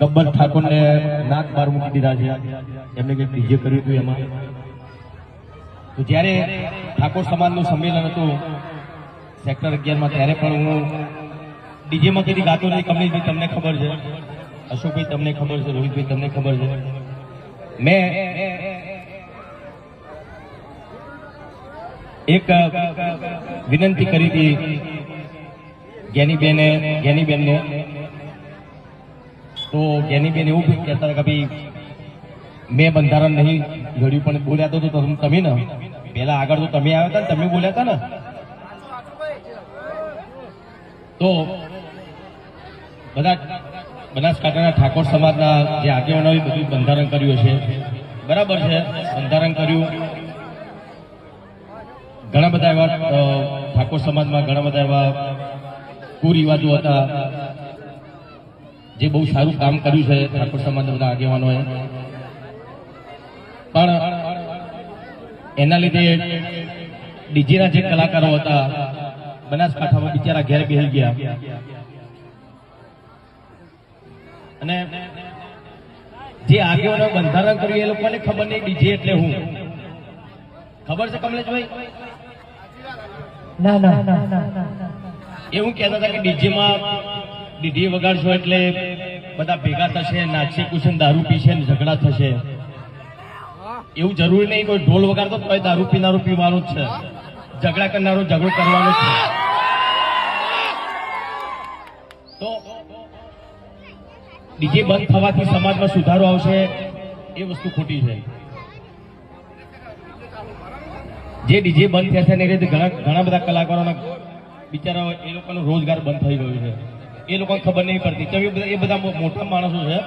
ગબ્બર ઠાકોરને નાક બાર મૂકી દીધા છે, એમને કંઈક ડીજે કર્યું હતું એમાં. તો જ્યારે ઠાકોર સમાજનું સંમેલન હતું સેક્ટર 11માં, ત્યારે પણ હું ડીજેમાં કદી ગાતો નહીં. કમલેશભાઈ તમને ખબર છે, અશોકભાઈ તમને ખબર છે, રોહિતભાઈ તમને ખબર છે. મેં એક વિનંતી કરી હતી જ્ઞાનીબેનને. તો જ્ઞાનીબેન એવું કહેતા કે ભાઈ મેં બંધારણ નહીં ઘડ્યું, પણ બોલ્યા તો તમે ને પેલા આગળ તો તમે આવ્યા હતા ને, તમે બોલ્યા હતા ને. તો બધા બનાસકાંઠાના ઠાકોર સમાજના જે આગેવાનોએ બધું બંધારણ કર્યું છે, બરાબર છે, બંધારણ કર્યું. ઘણા બધા એવા ઠાકોર સમાજમાં ઘણા બધા એવા કુરિવાજો હતા જે બહુ સારું કામ કર્યું છે ઠાકોર સમાજના બધા આગેવાનોએ. પણ એના લીધે ડીજેના જે કલાકારો હતા બનાસકાંઠામાં બિચારા ઘેર બેસી ગયા. અને જે આગેવાનો બંધારણ કર્યું એ લોકોને ખબર નહીં ડીજે એટલે હું. ખબર છે કમલેશભાઈ? ના ના એવું કહેતા હતા કે ડીજે વગાડશો એટલે બધા ભેગા થશે, નાચશે, કુશન, દારૂ પીશે ને ઝઘડા થશે. એવું જરૂરી નહીં. કોઈ ઢોલ વગાડતો હોય દારૂ પીનારો પીવાનું જ છે, ઝઘડા કરનારો ઝઘડો કરવાનો જ છે. તો ડીજે બંધ થવાથી સમાજમાં સુધારો આવશે એ વસ્તુ ખોટી છે. જે ડીજે બંધ થશે ને એ રીતે ઘણા બધા કલાકારોના બિચારા એ લોકોનો રોજગાર બંધ થઈ ગયો છે. એ લોકોને ખબર નહીં પડતી. એ બધા મોટા માણસો છે,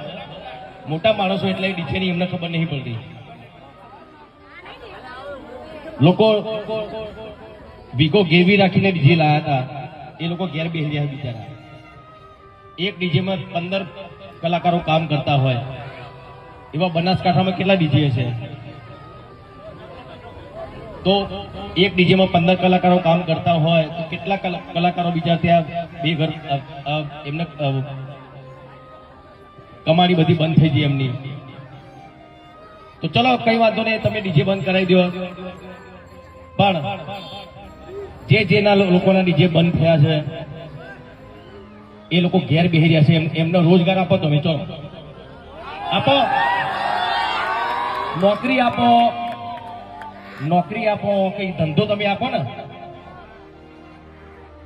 મોટા માણસો એટલે ડીજેની એમને ખબર નહીં પડતી. લોકો વીગો ગેરવી રાખીને ડીજે લાયા હતા, એ લોકો ઘેર બેસી રહ્યા બિચારા. એક ડીજેમાં 15 કલાકારો કામ કરતા હોય એવા બનાસકાંઠામાં કેટલા ડીજે છે? તો એક ડીજેમાં 15 કલાકારો કામ કરતા હોય તો કેટલા કલાકારો બીજા ત્યાં બે ઘર એમને કમાણી બધી બંધ થઈ ગઈ એમની. તો ચલો કઈ વાંધો નહીં, તમે ડીજે બંધ કરાવી દો. પણ જેના લોકોના ડીજે બંધ થયા છે એ લોકો ઘેર બેસી રહ્યા છે, એમનો રોજગાર આપો. તમે ચલો આપો, નોકરી આપો, કઈ ધંધો તમે આપો ને.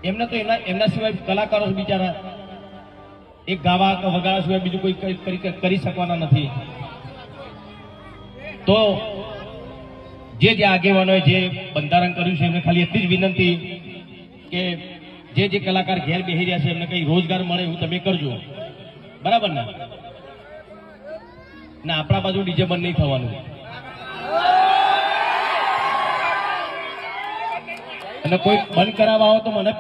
એમને તો એમના સિવાય કલાકારો બિચારા એક ગાવા વગાડવા સિવાય બીજું કોઈ કરી શકવાના નથી. તો જે આગેવાનોએ જે બંધારણ કર્યું છે એમને ખાલી એટલી જ વિનંતી કે જે કલાકાર ઘેર બેસી રહ્યા છે એમને કઈ રોજગાર મળે એવું તમે કરજો, બરાબર ને? ના, આપણા બાજુ ડીજે બંધ નહીં થવાનું. અને કોઈ બંધ કરાવવા આવો તો મને